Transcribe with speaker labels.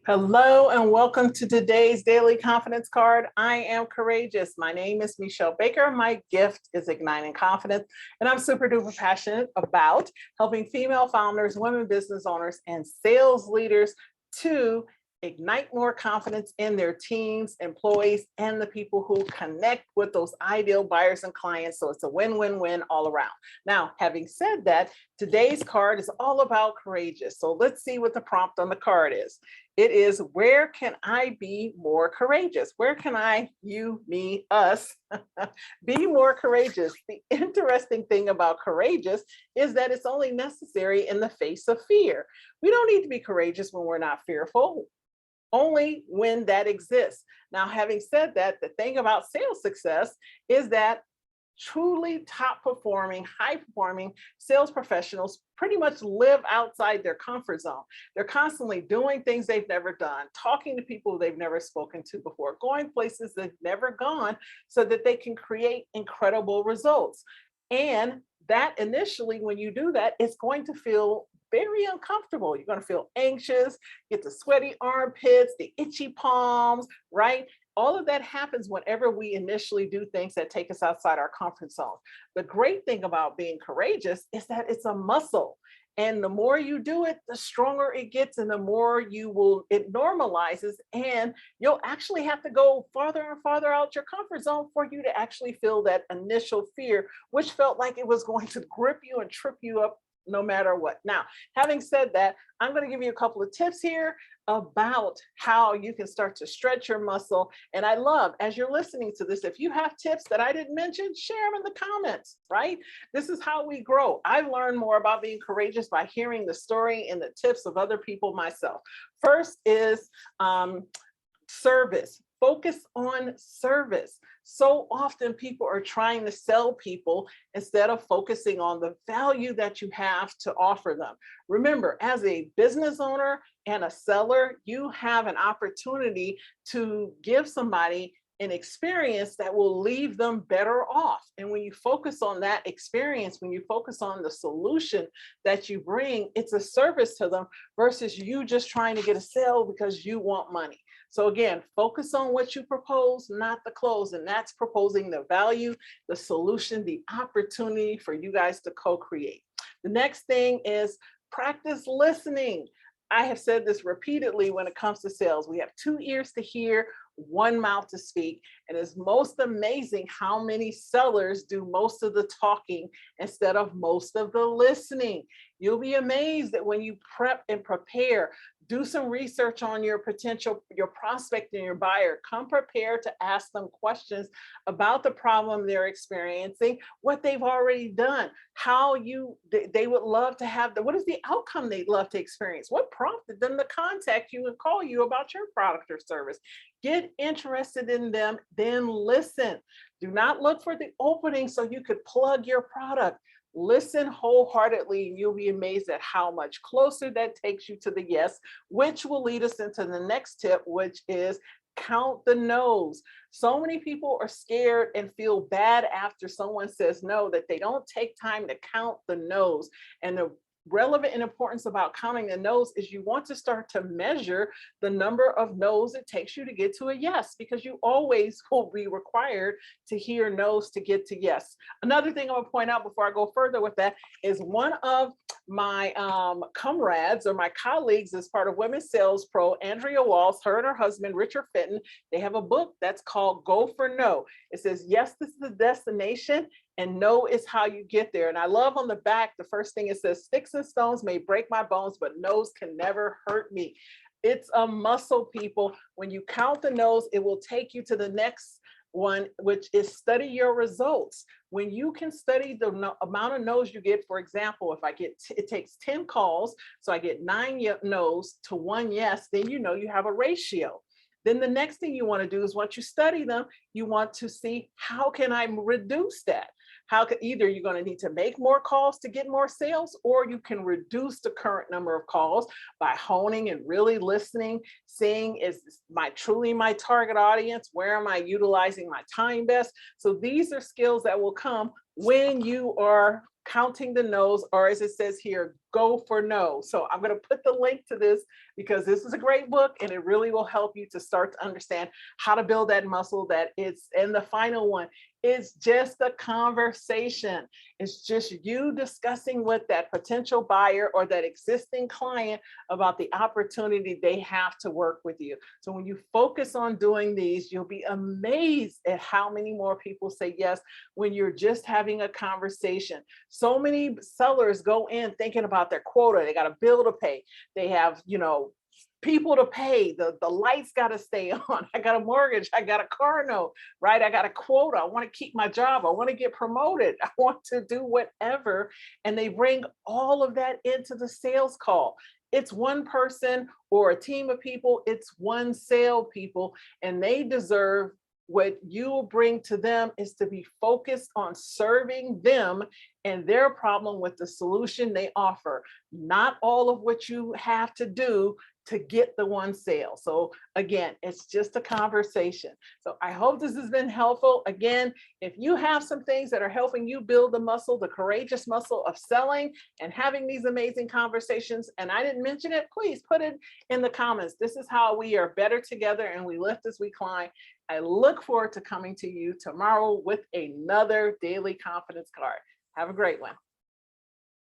Speaker 1: Hello and welcome to today's Daily Confidence Card. I am courageous. My name is Michelle Baker. My gift is igniting confidence, and I'm super duper passionate about helping female founders, women business owners, and sales leaders to ignite more confidence in their teams, employees, and the people who connect with those ideal buyers and clients. So it's a win-win-win all around. Now, having said that, today's card is all about courageous. So let's see what the prompt on the card is. It is, where can I be more courageous? Where can I, you, me, us, be more courageous? The interesting thing about courageous is that it's only necessary in the face of fear. We don't need to be courageous when we're not fearful, only when that exists. Now, having said that, the thing about sales success is that truly top performing, high performing sales professionals pretty much live outside their comfort zone. They're constantly doing things they've never done, talking to people they've never spoken to before, going places they've never gone so that they can create incredible results. And that initially, when you do that, it's going to feel very uncomfortable. You're going to feel anxious, get the sweaty armpits, the itchy palms, right? All of that happens whenever we initially do things that take us outside our comfort zone. The great thing about being courageous is that it's a muscle. And the more you do it, the stronger it gets, and the more it normalizes, and you'll actually have to go farther and farther out your comfort zone for you to actually feel that initial fear, which felt like it was going to grip you and trip you up no matter what. Now, having said that, I'm going to give you a couple of tips here about how you can start to stretch your muscle. And I love, as you're listening to this, if you have tips that I didn't mention, share them in the comments, right? This is how we grow. I've learned more about being courageous by hearing the story and the tips of other people myself. First is service. Focus on service. So often people are trying to sell people instead of focusing on the value that you have to offer them. Remember, as a business owner and a seller, you have an opportunity to give somebody an experience that will leave them better off. And when you focus on that experience, when you focus on the solution that you bring, it's a service to them versus you just trying to get a sale because you want money. So again, focus on what you propose, not the close. And that's proposing the value, the solution, the opportunity for you guys to co-create. The next thing is practice listening. I have said this repeatedly when it comes to sales. We have 2 ears to hear, 1 mouth to speak. And it's most amazing how many sellers do most of the talking instead of most of the listening. You'll be amazed that when you prep and prepare, do some research on your prospect and your buyer. Come prepared to ask them questions about the problem they're experiencing, what they've already done, how they would love to have, what is the outcome they'd love to experience, what prompted them to contact you and call you about your product or service. Get interested in them, then listen. Do not look for the opening so you could plug your product. Listen wholeheartedly, and you'll be amazed at how much closer that takes you to the yes, which will lead us into the next tip, which is count the no's. So many people are scared and feel bad after someone says no, that they don't take time to count the no's. And the relevant and importance about counting the no's is you want to start to measure the number of no's it takes you to get to a yes, because you always will be required to hear no's to get to yes. Another thing I'm going to point out before I go further with that is one of my comrades or my colleagues as part of Women's Sales Pro, Andrea Waltz, her and her husband, Richard Fenton, they have a book that's called Go for No. It says, yes, this is the destination, and no is how you get there. And I love on the back, the first thing it says, sticks and stones may break my bones, but no's can never hurt me. It's a muscle, people. When you count the no's, it will take you to the next one, which is study your results. When you can study the amount of no's you get, for example, if I get, it takes 10 calls, so I get 9 no's to 1 yes, then you know you have a ratio. Then the next thing you want to do is, once you study them, you want to see, how can I reduce that? Either you're going to need to make more calls to get more sales, or you can reduce the current number of calls by honing and really listening, seeing, is truly my target audience? Where am I utilizing my time best? So these are skills that will come when you are counting the no's, or as it says here, go for no. So I'm going to put the link to this because this is a great book and it really will help you to start to understand how to build that muscle that it's, and the final one is just a conversation. It's just you discussing with that potential buyer or that existing client about the opportunity they have to work with you. So when you focus on doing these, you'll be amazed at how many more people say yes when you're just having a conversation. So many sellers go in thinking about their quota. They got a bill to pay. They have, people to pay. The lights got to stay on. I got a mortgage. I got a car note, right? I got a quota. I want to keep my job. I want to get promoted. I want to do whatever. And they bring all of that into the sales call. It's one person or a team of people. It's one sale people, and they deserve what you will bring to them is to be focused on serving them and their problem with the solution they offer, not all of what you have to do to get the one sale. So again, it's just a conversation. So I hope this has been helpful. Again, if you have some things that are helping you build the muscle, the courageous muscle of selling and having these amazing conversations, and I didn't mention it, please put it in the comments. This is how we are better together and we lift as we climb. I look forward to coming to you tomorrow with another daily confidence card. Have a great one.